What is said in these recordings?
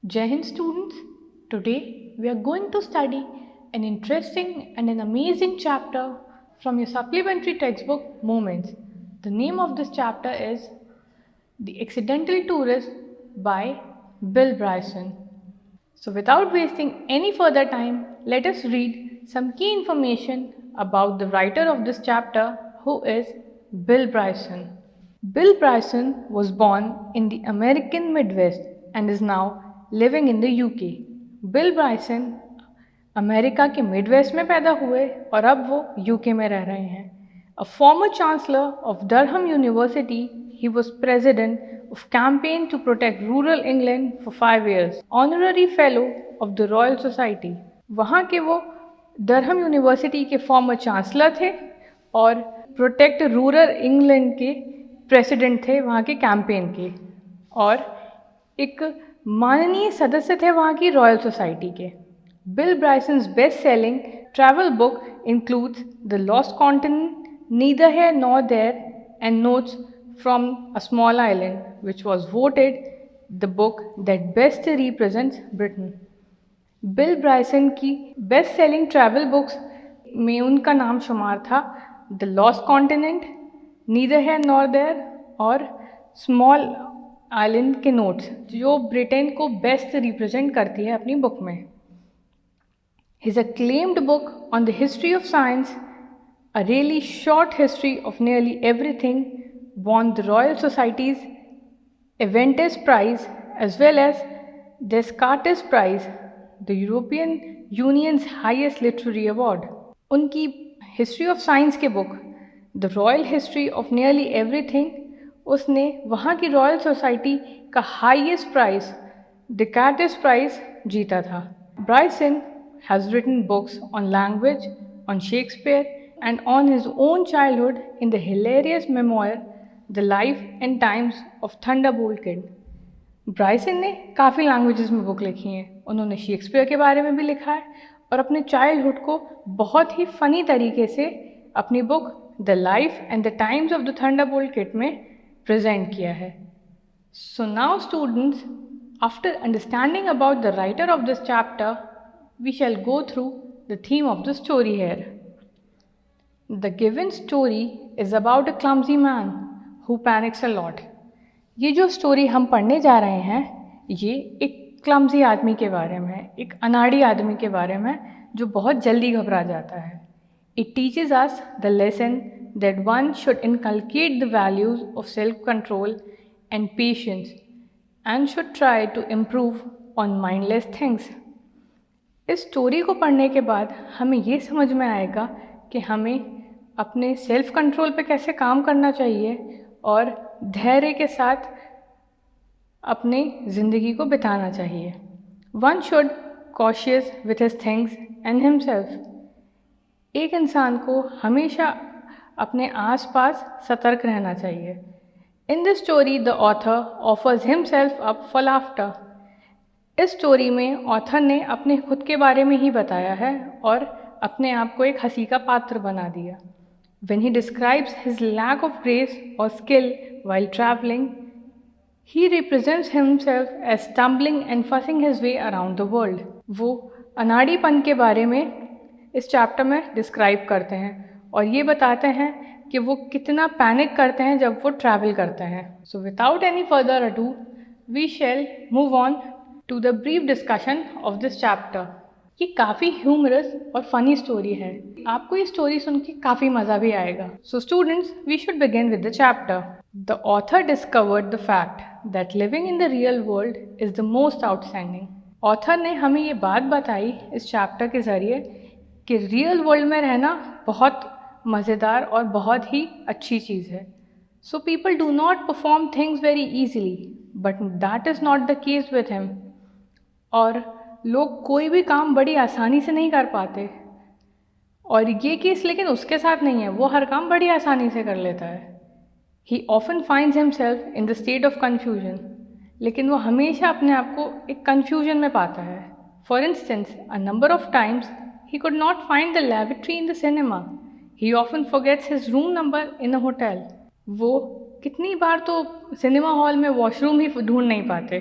Jai Hind students, today we are going to study an interesting and an amazing chapter from your supplementary textbook Moments. The name of this chapter is The Accidental Tourist by Bill Bryson. So without wasting any further time, let us read some key information about the writer of this chapter who is Bill Bryson. Bill Bryson was born in the American Midwest and is now living in the UK. Bill Bryson America के Midwest में पैदा हुए और अब वो UK में रह रहे हैं. A former chancellor of Durham University, he was president of campaign to protect rural England for 5 years. Honorary fellow of the Royal Society. वहाँ के वो डरहम यूनिवर्सिटी के फॉर्मर चांसलर थे और प्रोटेक्ट रूरल इंग्लैंड के प्रेसिडेंट थे वहाँ के कैंपेन के, और एक माननीय सदस्य थे वहाँ की रॉयल सोसाइटी के. Bill Bryson's best selling travel book includes the lost continent, neither here nor there and notes from a small island, which was voted the book that best represents Britain. Bill Bryson की best selling travel books में उनका नाम शुमार था the lost continent, neither here nor there और small island के notes, जो Britain को बेस्ट रिप्रेजेंट करती है अपनी बुक में. His acclaimed book on the history of science, a really short history of nearly everything, won the Royal Society's Aventis Prize as well as Descartes Prize, the European Union's highest literary award. उनकी history of science के book the royal history of nearly everything, उसने वहाँ की royal society का highest prize डेकार्टेस prize जीता था. ब्राइसन has written books on language, on Shakespeare, and on his own childhood in the hilarious memoir The Life and Times of Thunderbolt Kid. ब्राइसन ने काफ़ी languages में book लिखी हैं. उन्होंने शेक्सपियर के बारे में भी लिखा है और अपने चाइल्डहुड को बहुत ही फ़नी तरीके से अपनी book the life and the times of the Thunderbolt kid में प्रेजेंट किया है. So now students, after understanding about the writer of this chapter, we shall go through the theme of the story here. The given story is about a clumsy man who panics a lot. ये जो story हम पढ़ने जा रहे हैं, ये एक clumsy आदमी के बारे में है, एक अनाड़ी आदमी के बारे में जो बहुत जल्दी घबरा जाता है. It teaches us the lesson that one should inculcate the values of self-control and patience and should try to improve on mindless things. इस स्टोरी को पढ़ने के बाद हमें ये समझ में आएगा कि हमें अपने सेल्फ कंट्रोल पे कैसे काम करना चाहिए और धैर्य के साथ अपने ज़िंदगी को बिताना चाहिए. One should cautious with his things and himself. एक इंसान को हमेशा अपने आसपास सतर्क रहना चाहिए. In this story the author offers himself up for laughter. इस स्टोरी में ऑथर ने अपने खुद के बारे में ही बताया है और अपने आप को एक हंसी का पात्र बना दिया. When he describes his lack of grace or skill while traveling, he represents himself as stumbling and fussing his way around the world. वो अनाड़ीपन के बारे में इस चैप्टर में डिस्क्राइब करते हैं और ये बताते हैं कि वो कितना पैनिक करते हैं जब वो ट्रैवल करते हैं. So without any further ado, we shall move on to the brief discussion of this chapter. ये काफ़ी ह्यूमरस और फनी स्टोरी है. आपको ये स्टोरी सुन के काफ़ी मज़ा भी आएगा. So students, we should begin with the chapter. The author discovered the fact that living in the real world is the most outstanding. Author ने हमें ये बात बताई इस चैप्टर के ज़रिए कि रियल वर्ल्ड में रहना बहुत मज़ेदार और बहुत ही अच्छी चीज़ है. So people do not perform things very easily, but that is not the case with him. और लोग कोई भी काम बड़ी आसानी से नहीं कर पाते, और ये केस लेकिन उसके साथ नहीं है. वो हर काम बड़ी आसानी से कर लेता है. He often finds himself in the state of confusion. लेकिन वो हमेशा अपने आप को एक कन्फ्यूजन में पाता है. For instance, a number of times he could not find the lavatory in the cinema. He often forgets his room number in a hotel. वो कितनी बार तो सिनेमा हॉल में वॉशरूम ही ढूंढ नहीं पाते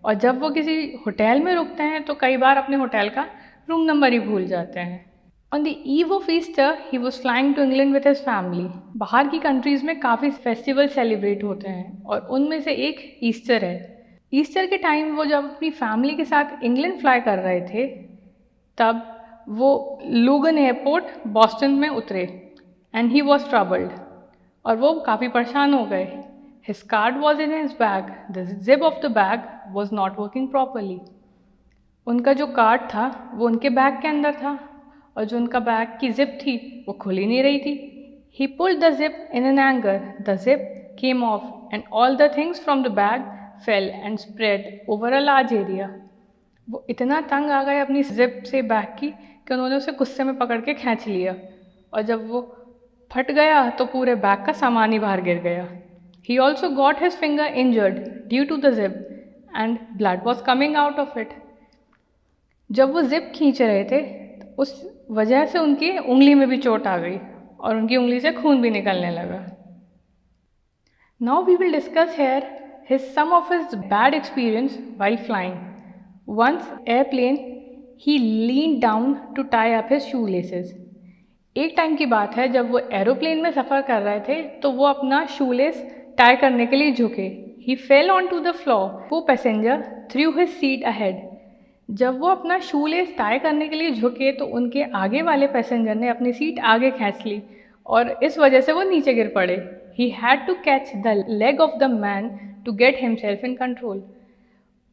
और जब वो किसी होटल में रुकते हैं तो कई बार अपने होटल का रूम नंबर ही भूल जाते हैं। On the eve of Easter he was flying to England with his family. बाहर की कंट्रीज़ में काफ़ी फेस्टिवल सेलिब्रेट होते हैं और उनमें से एक ईस्टर है। ईस्टर के टाइम वो जब अपनी फैमिली के साथ इंग्लैंड फ्लाई कर रहे थे तब वो लोगन एयरपोर्ट बॉस्टन में उतरे एंड ही वॉज ट्रबल्ड और वो काफ़ी परेशान हो गए। His card was in his bag, the zip of the bag was not working properly. उनका जो कार्ड था वो उनके बैग के अंदर था और जो उनका बैग की जिप थी वो खुल ही नहीं रही थी। ही pulled the zip in an anger, the zip came of and all the things from the bag fail and spread over a large area. वो इतना तंग आ गए अपनी जिप से बैग की कि उन्होंने उसे गुस्से में पकड़ के खींच लिया और जब वो फट गया तो पूरे बैग का सामान ही बाहर गिर गया। He also got his finger injured due to the zip and blood was coming out of it. जब वो जिप खींच रहे थे उस वजह से उनकी उंगली में भी चोट आ गई और उनकी उंगली से खून भी निकलने लगा। Now we will discuss here some of his bad experience while flying. Once airplane he leaned down to tie up his shoelaces. एक टाइम की बात है जब वो एरोप्लेन में सफ़र कर रहे थे तो वो अपना शूलेस टाई करने के लिए झुके। He fell onto the floor. वो passenger threw his seat ahead. जब वो अपना शूलेस टाई करने के लिए झुके तो उनके आगे वाले पैसेंजर ने अपनी सीट आगे खींच ली और इस वजह से वो नीचे गिर पड़े। He had to catch the leg of the man to get himself in control.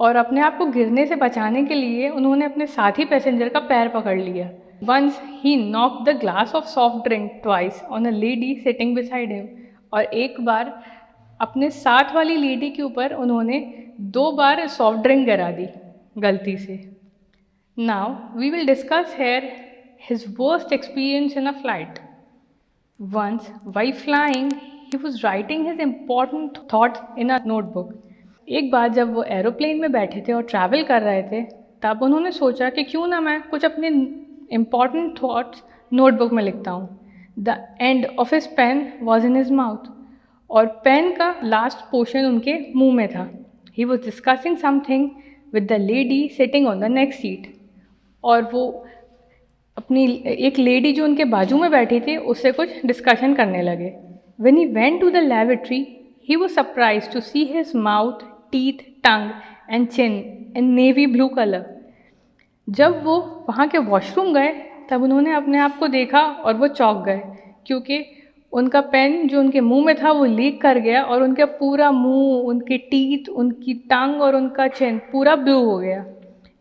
और अपने आप को गिरने से बचाने के लिए उन्होंने अपने साथी पैसेंजर का पैर पकड़ लिया। Once he knocked the glass of soft drink twice on a lady sitting beside him. और एक बार अपने साथ वाली लेडी के ऊपर उन्होंने 2 बार सॉफ्ट ड्रिंक गिरा दी गलती से। Now we will discuss here his worst experience in a flight. Once while flying he was writing his important thoughts in a notebook. एक बार जब वो एरोप्लेन में बैठे थे और ट्रैवल कर रहे थे तब उन्होंने सोचा कि क्यों ना मैं कुछ अपने इम्पॉर्टेंट थॉट्स नोटबुक में लिखता हूँ। The end of his pen was in his mouth और पेन का लास्ट पोर्शन उनके मुंह में था। He was discussing something with the lady sitting on the next seat और वो अपनी एक लेडी जो उनके बाजू में बैठी थी उससे कुछ डिस्कशन करने लगे। When he went to the lavatory, he was surprised to see his mouth, teeth, tongue and chin in navy blue color. जब वो वहाँ के वॉशरूम गए तब उन्होंने अपने आप को देखा और वो चौंक गए क्योंकि उनका पेन जो उनके मुंह में था वो लीक कर गया और उनका पूरा मुंह, उनके टीथ, उनकी टंग और उनका चिन पूरा ब्लू हो गया।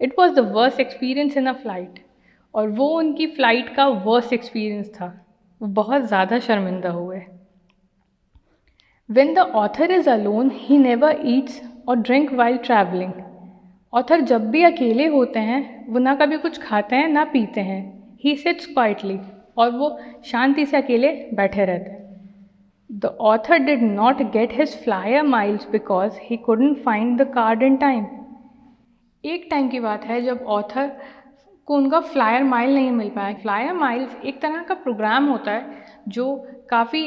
It was the worst experience in a flight और वो उनकी फ़्लाइट का वर्स्ट एक्सपीरियंस था। वो बहुत ज़्यादा शर्मिंदा हुए। When the author is alone, he never eats or drink while traveling. Author जब भी अकेले होते हैं वो ना कभी कुछ खाते हैं ना पीते हैं। He sits quietly और वो शांति से अकेले बैठे रहते हैं। The author did not get his flyer miles because he couldn't find the card in time. एक टाइम की बात है जब ऑथर को उनका फ्लायर माइल नहीं मिल पाया। फ्लायर माइल्स एक तरह का प्रोग्राम होता है जो काफ़ी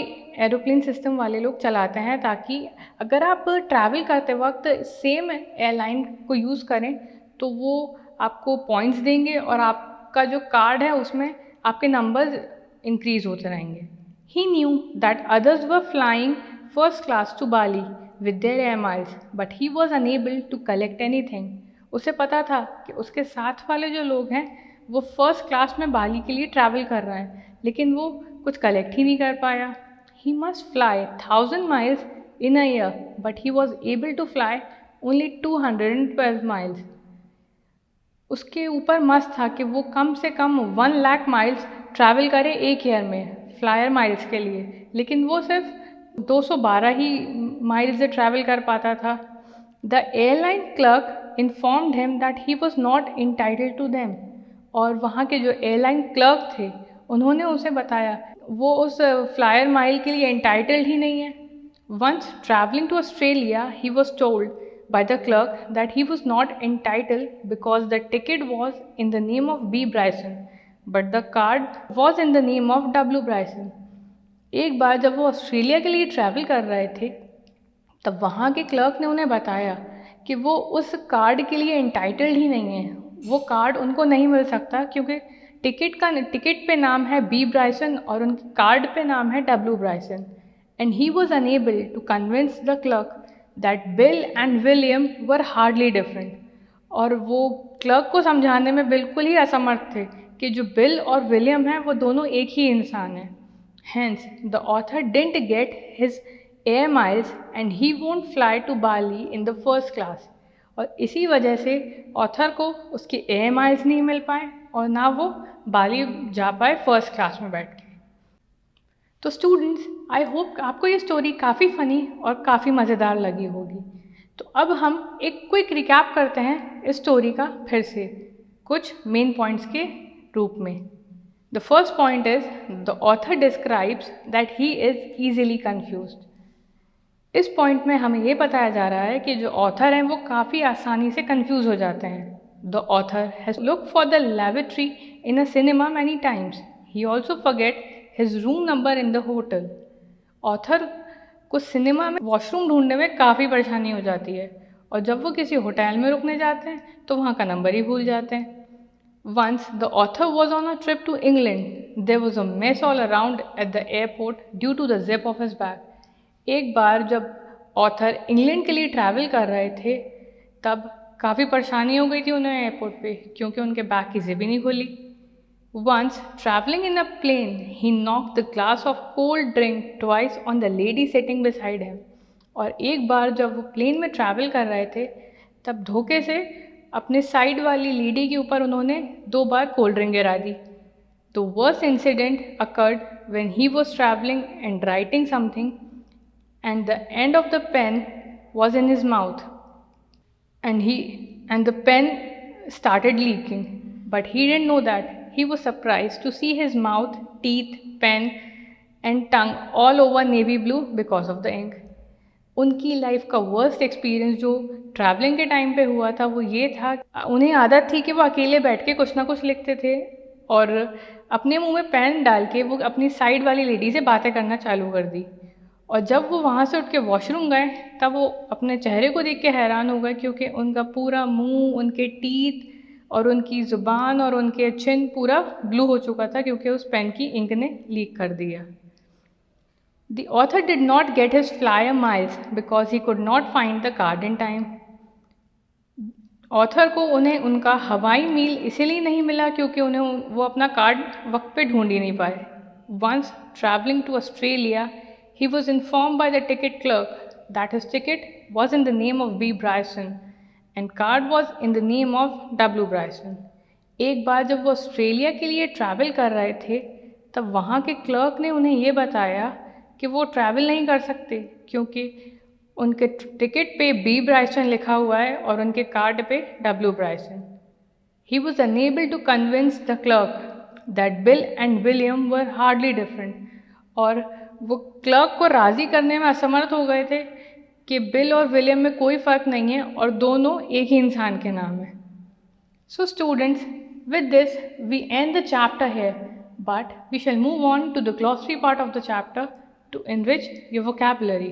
एरोप्लेन सिस्टम वाले लोग चलाते हैं ताकि अगर आप ट्रैवल करते वक्त सेम एयरलाइन को यूज़ करें तो वो आपको पॉइंट्स देंगे और आपका जो कार्ड है उसमें आपके नंबर्स इंक्रीज होते रहेंगे। He knew that others were flying first class to Bali with their air miles but he was unable to collect anything. उसे पता था कि उसके साथ वाले जो लोग हैं वो फर्स्ट क्लास में बाली के लिए ट्रैवल कर रहे हैं लेकिन वो कुछ कलेक्ट ही नहीं कर पाया। He must fly 1000 miles in a year but he was able to fly only 212 miles. उसके ऊपर मस्त था कि वो कम से कम 1 लाख माइल्स ट्रैवल करे एक ईयर में फ्लायर माइल्स के लिए, लेकिन वो सिर्फ 212 ही माइल्स से ट्रैवल कर पाता था। The airline clerk informed him that he was not entitled to them. और वहाँ के जो एयरलाइन क्लर्क थे उन्होंने उसे बताया वो उस फ्लायर माइल के लिए एंटाइटल्ड ही नहीं है। Once travelling to Australia he was told by the clerk that he was not entitled because the ticket was in the name of B. Bryson but the card was in the name of W. Bryson. एक बार जब वो Australia के लिए travel कर रहे थे तब वहाँ के क्लर्क ने उन्हें बताया कि वो उस कार्ड के लिए एंटाइटल्ड ही नहीं है, वो कार्ड उनको नहीं मिल सकता क्योंकि टिकट पे नाम है बी ब्राइसन और उनके कार्ड पे नाम है W Bryson. And he was unable to convince the clerk that Bill and William were hardly different. और वो क्लर्क को समझाने में बिल्कुल ही असमर्थ थे कि जो बिल और विलियम हैं वो दोनों एक ही इंसान हैं। Hence, the author didn't get his air miles and he won't fly to Bali in the first class। और इसी वजह से ऑथर को उसके एयर माइल्स नहीं मिल पाए और ना वो बाली जा पाए फर्स्ट क्लास में बैठ के। तो स्टूडेंट्स, आई होप आपको ये स्टोरी काफ़ी फ़नी और काफ़ी मज़ेदार लगी होगी। तो अब हम एक क्विक रिकैप करते हैं इस स्टोरी का फिर से कुछ मेन पॉइंट्स के रूप में। The first point is the author describes that he is easily confused। इस पॉइंट में हमें ये बताया जा रहा है कि जो ऑथर हैं वो काफ़ी आसानी से कंफ्यूज हो जाते हैं। The author has looked for the lavatory in a cinema many times। He also forget his room number in the hotel। Author को सिनेमा में वॉशरूम ढूंढने में काफ़ी परेशानी हो जाती है और जब वो किसी होटल में रुकने जाते हैं तो वहाँ का नंबर ही भूल जाते हैं। Once the author was on a trip to England, there was a mess all around at the airport due to the zip of his bag। एक बार जब ऑथर इंग्लैंड के लिए ट्रैवल कर रहे थे तब काफ़ी परेशानी हो गई थी उन्हें एयरपोर्ट पे क्योंकि उनके बैग की जिप ही नहीं खुली। Once traveling in a plane, he knocked the glass of cold drink twice on the lady sitting beside him। और एक बार जब वो प्लेन में ट्रैवल कर रहे थे तब धोखे से अपने साइड वाली लेडी के ऊपर उन्होंने 2 बार कोल्ड ड्रिंक गिरा दी। The worst incident occurred when he was traveling and writing something and the end of the pen was in his mouth and the pen started leaking, but he didn't know that। He was surprised to see his mouth, teeth, pen and tongue all over navy blue because of the ink। उनकी life का worst experience जो travelling के time पे हुआ था वो ये था, उन्हें आदत थी कि वो अकेले बैठ के कुछ ना कुछ लिखते थे और अपने मुंह में पेन डाल के वो अपनी साइड वाली लेडी से बातें करना चालू कर दी। और जब वो वहाँ से उठ के वॉशरूम गए तब वो अपने चेहरे को देख के हैरान हो गए क्योंकि उनका पूरा मुंह, उनके टीथ और उनकी ज़ुबान और उनके चिन पूरा ब्लू हो चुका था क्योंकि उस पेन की इंक ने लीक कर दिया। The author did not get his flyer miles because he could not find the card in time। Author को उन्हें उनका हवाई मील इसीलिए नहीं मिला क्योंकि उन्हें वो अपना कार्ड वक्त पे ढूंढ ही नहीं पाए। Once traveling to Australia, he was informed by the ticket clerk that his ticket was in the name of B Bryson and card was in the name of W Bryson। एक बार जब वो Australia के लिए travel कर रहे थे तब वहाँ के क्लर्क ने उन्हें ये बताया कि वो ट्रैवल नहीं कर सकते क्योंकि उनके टिकट पे बी ब्राइसन लिखा हुआ है और उनके कार्ड पे W Bryson. He was unable to convince the clerk that Bill and William were hardly different. और वो क्लर्क को राज़ी करने में असमर्थ हो गए थे कि बिल और विलियम में कोई फ़र्क नहीं है और दोनों एक ही इंसान के नाम है। So students, with this we end the chapter here, but we shall move on to the glossary part of the chapter to enrich your vocabulary।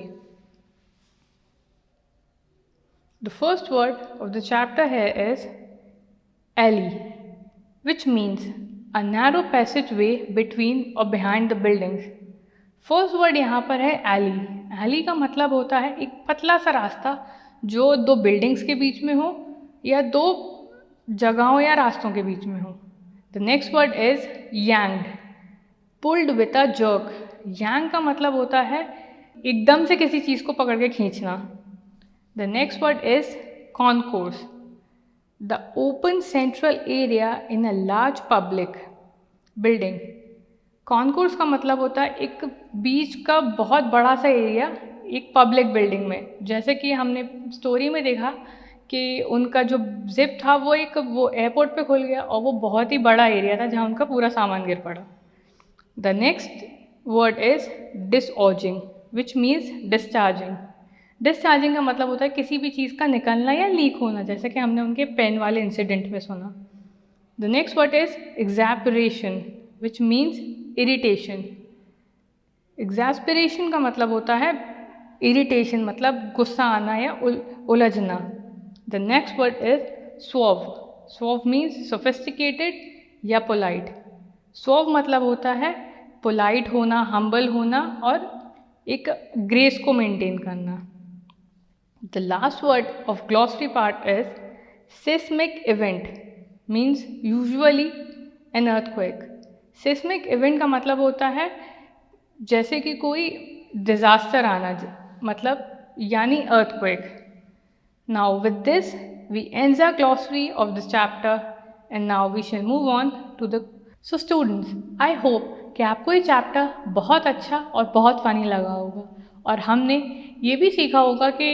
The first word of the chapter here is alley, which means a narrow passageway between or behind the buildings। First word यहाँ पर है alley। alley का मतलब होता है एक पतला सा रास्ता जो 2 बिल्डिंग्स के बीच में हो या 2 जगहों या रास्तों के बीच में हो। The next word is yanked, pulled with a jerk। यांग का मतलब होता है एकदम से किसी चीज़ को पकड़ के खींचना। The next word is concourse, the open central area in a large public building. Concourse का मतलब होता है एक बीच का बहुत बड़ा सा एरिया एक पब्लिक बिल्डिंग में। जैसे कि हमने स्टोरी में देखा कि उनका जो जिप था वो एयरपोर्ट पे खुल गया और वो बहुत ही बड़ा एरिया था जहाँ उनका पूरा सामान गिर पड़ा। The next word is disgorging, which means discharging. Discharging का मतलब होता है किसी भी चीज़ का निकलना या लीक होना, जैसे कि हमने उनके पेन वाले इंसिडेंट में सुना। The next word is exasperation, which means irritation. Exasperation का मतलब होता है इरिटेशन, मतलब गुस्सा आना या उलझना। The next word is suave. suave means sophisticated या polite. suave मतलब होता है पोलाइट होना, हम्बल होना और एक ग्रेस को मेंटेन करना. The last word of glossary part is seismic event, means usually an earthquake. seismic event का मतलब होता है जैसे कि कोई डिजास्टर आना, मतलब यानी earthquake. Now with this we end the glossary of this chapter and now we shall move on to the. So students, I hope कि आपको ये चैप्टर बहुत अच्छा और बहुत फ़नी लगा होगा और हमने ये भी सीखा होगा कि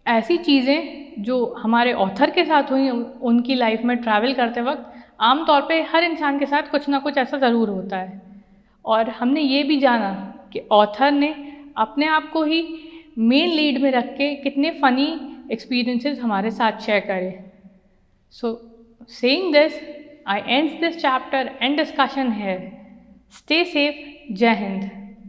ऐसी चीज़ें जो हमारे ऑथर के साथ हुई उनकी लाइफ में ट्रैवल करते वक्त आम तौर पे हर इंसान के साथ कुछ ना कुछ ऐसा ज़रूर होता है. और हमने ये भी जाना कि ऑथर ने अपने आप को ही मेन लीड में रख के कितने फ़नी एक्सपीरियंसेस हमारे साथ शेयर करे. So saying this, I end this chapter and discussion here. Stay safe. Jai Hind.